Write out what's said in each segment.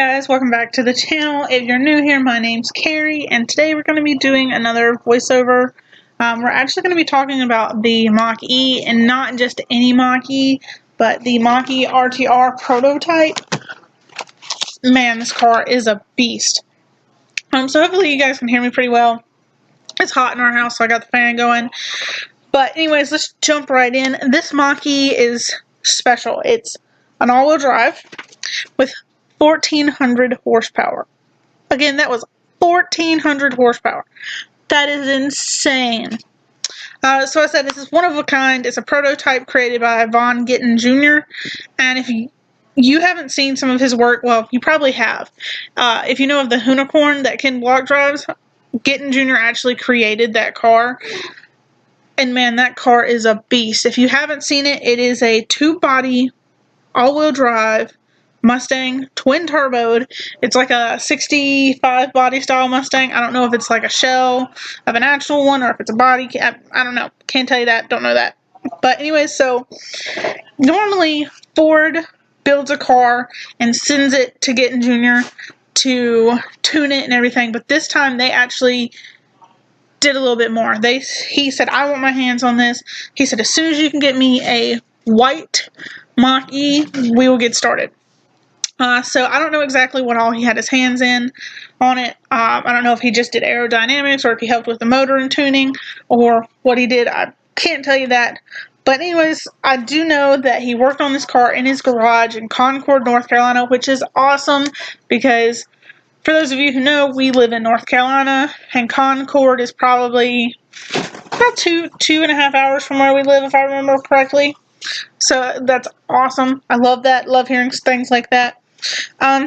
Guys, welcome back to the channel. If you're new here, my name's Carrie, and today we're going to be doing another voiceover. We're actually going to be talking about the Mach-E, and not just any Mach-E, but the Mach-E RTR prototype. Man, this car is a beast. So hopefully you guys can hear me pretty well. It's hot in our house, so I got the fan going. But anyways, let's jump right in. This Mach-E is special. It's an all-wheel drive with 1,400 horsepower. Again, that was 1,400 horsepower. That is insane. So I said this is one of a kind. It's a prototype created by Vaughn Gittin Jr. And if you haven't seen some of his work, well, you probably have. If you know of the unicorn that can block drives, Gittin Jr. actually created that car. And man, that car is a beast. If you haven't seen it, it is a two-body, all-wheel drive Mustang, twin turboed. It's like a 65 body style Mustang. I don't know if it's like a shell of an actual one or if it's a body. I don't know. Can't tell you that. Don't know that. But anyways, so normally Ford builds a car and sends it to Gittin Jr. to tune it and everything. But this time they actually did a little bit more. He said, I want my hands on this. He said, as soon as you can get me a white Mach-E, we will get started. So I don't know exactly what all he had his hands in on it. I don't know if he just did aerodynamics or if he helped with the motor and tuning or what he did. I can't tell you that. But anyways, I do know that he worked on this car in his garage in Concord, North Carolina, which is awesome because for those of you who know, we live in North Carolina and Concord is probably about two and a half hours from where we live, if I remember correctly. So that's awesome. I love that. Love hearing things like that.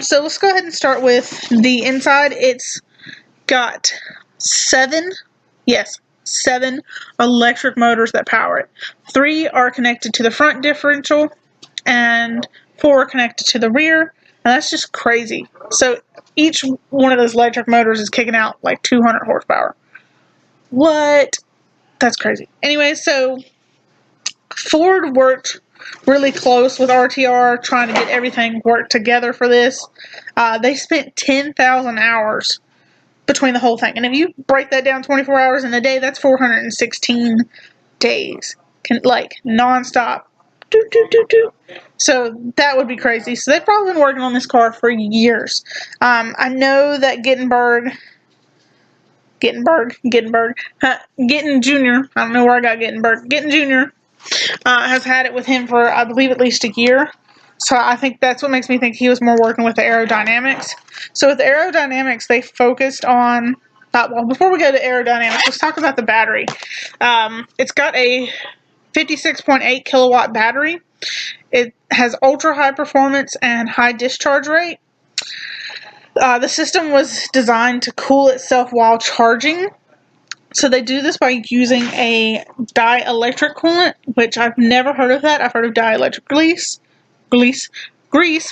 So let's go ahead and start with the inside. It's got seven electric motors that power it. 3 are connected to the front differential and 4 are connected to the rear. And that's just crazy. So each one of those electric motors is kicking out like 200 horsepower. What? That's crazy. Anyway, so Ford worked really close with RTR trying to get everything worked together for this. They spent 10,000 hours between the whole thing. And if you break that down 24 hours in a day, that's 416 days. Like non-stop. So that would be crazy. So they've probably been working on this car for years. I know that Gittin Jr. I don't know where I got Gittin Jr. Has had it with him for, I believe, at least a year. So I think that's what makes me think he was more working with the aerodynamics. So with the aerodynamics, they focused on, well, before we go to aerodynamics, let's talk about the battery. It's got a 56.8 kilowatt battery. It has ultra high performance and high discharge rate. The system was designed to cool itself while charging. So they do this by using a dielectric coolant, which I've never heard of that. I've heard of dielectric grease,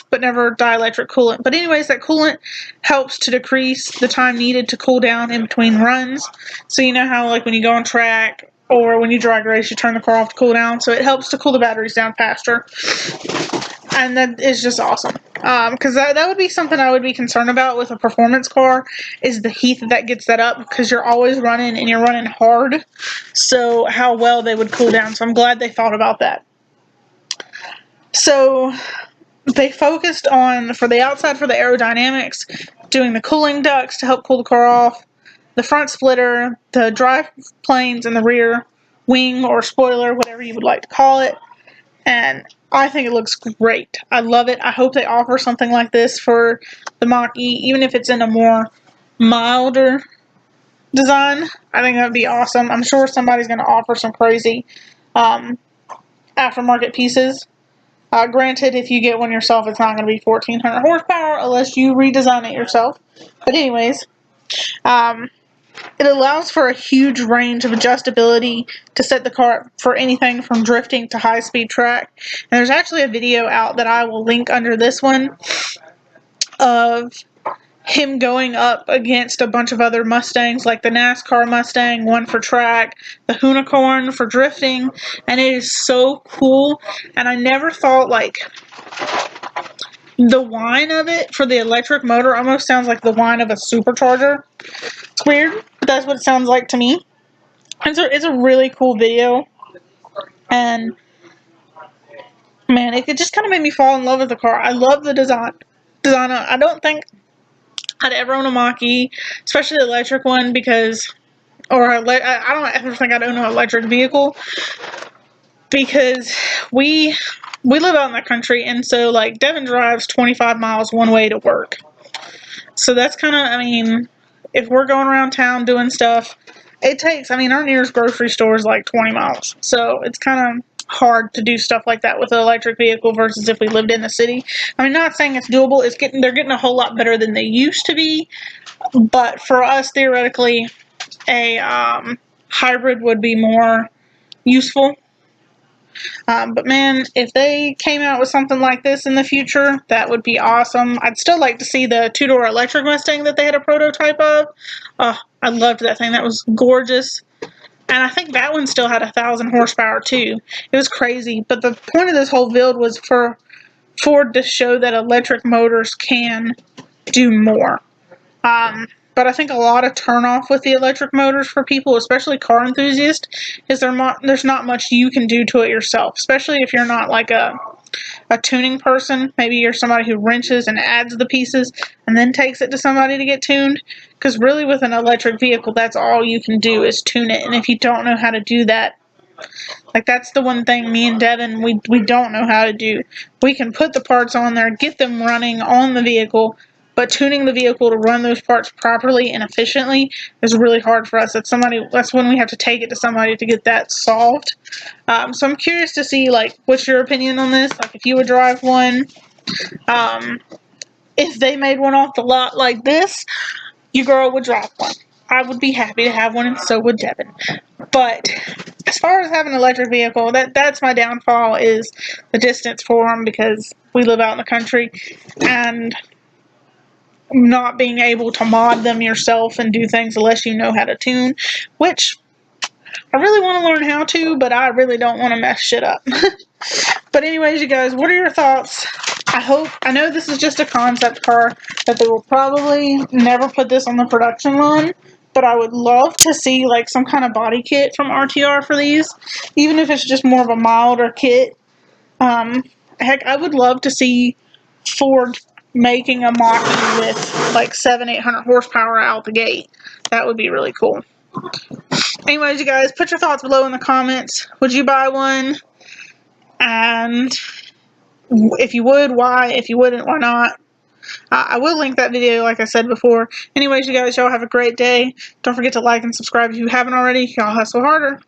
but never dielectric coolant. But anyways, that coolant helps to decrease the time needed to cool down in between runs. So you know how like when you go on track or when you drag race, you turn the car off to cool down. So it helps to cool the batteries down faster. And that is just awesome. Because that would be something I would be concerned about with a performance car is the heat that gets that up because you're always running and you're running hard. So how well they would cool down. So I'm glad they thought about that. So they focused on, for the outside, for the aerodynamics, doing the cooling ducts to help cool the car off, the front splitter, the drive planes, and the rear wing or spoiler, whatever you would like to call it. And I think it looks great. I love it. I hope they offer something like this for the Mach-E, even if it's in a more milder design. I think that would be awesome. I'm sure somebody's going to offer some crazy aftermarket pieces. Granted, if you get one yourself, it's not going to be 1,400 horsepower unless you redesign it yourself. But anyways, it allows for a huge range of adjustability to set the car up for anything from drifting to high-speed track. And there's actually a video out that I will link under this one of him going up against a bunch of other Mustangs, like the NASCAR Mustang, one for track, the unicorn for drifting, and it is so cool. And I never thought, like, the whine of it for the electric motor almost sounds like the whine of a supercharger. It's weird, but that's what it sounds like to me. And so it's a really cool video. And man, it just kind of made me fall in love with the car. I love the design. I don't think I'd ever own a Mach-E, especially the electric one, because, I don't ever think I'd own an electric vehicle, because we live out in the country, and so, like, Devin drives 25 miles one way to work. So that's kind of, I mean, if we're going around town doing stuff, it takes, I mean, our nearest grocery store is like 20 miles. So it's kind of hard to do stuff like that with an electric vehicle versus if we lived in the city. I mean, not saying it's doable. They're getting a whole lot better than they used to be. But for us, theoretically, a hybrid would be more useful. But man, if they came out with something like this in the future, that would be awesome. I'd still like to see the two-door electric Mustang that they had a prototype of. Oh, I loved that thing. That was gorgeous. And I think that one still had 1,000 horsepower too. It was crazy. But the point of this whole build was for Ford to show that electric motors can do more. But I think a lot of turnoff with the electric motors for people, especially car enthusiasts, is there's not much you can do to it yourself, especially if you're not like a tuning person. Maybe you're somebody who wrenches and adds the pieces and then takes it to somebody to get tuned. Because really with an electric vehicle, that's all you can do is tune it. And if you don't know how to do that, like that's the one thing me and Devin, we don't know how to do. We can put the parts on there, get them running on the vehicle, but tuning the vehicle to run those parts properly and efficiently is really hard for us. That's when we have to take it to somebody to get that solved. So I'm curious to see, like, what's your opinion on this? Like, if you would drive one, if they made one off the lot like this, your girl would drive one. I would be happy to have one, and so would Devin. But as far as having an electric vehicle, that's my downfall, is the distance for them, because we live out in the country, and not being able to mod them yourself and do things unless you know how to tune, which I really want to learn how to, but I really don't want to mess shit up. But anyways, you guys, what are your thoughts? I know this is just a concept car, that they will probably never put this on the production line, but I would love to see like some kind of body kit from RTR for these, even if it's just more of a milder kit. Heck, I would love to see Ford making a Mach-E with like 700-800 horsepower out the gate. That would be really cool. Anyways, you guys, put your thoughts below in the comments. Would you buy one? And if you would, why? If you wouldn't, why not? I will link that video like I said before. Anyways, you guys, y'all have a great day. Don't forget to like and subscribe if you haven't already. Y'all hustle harder.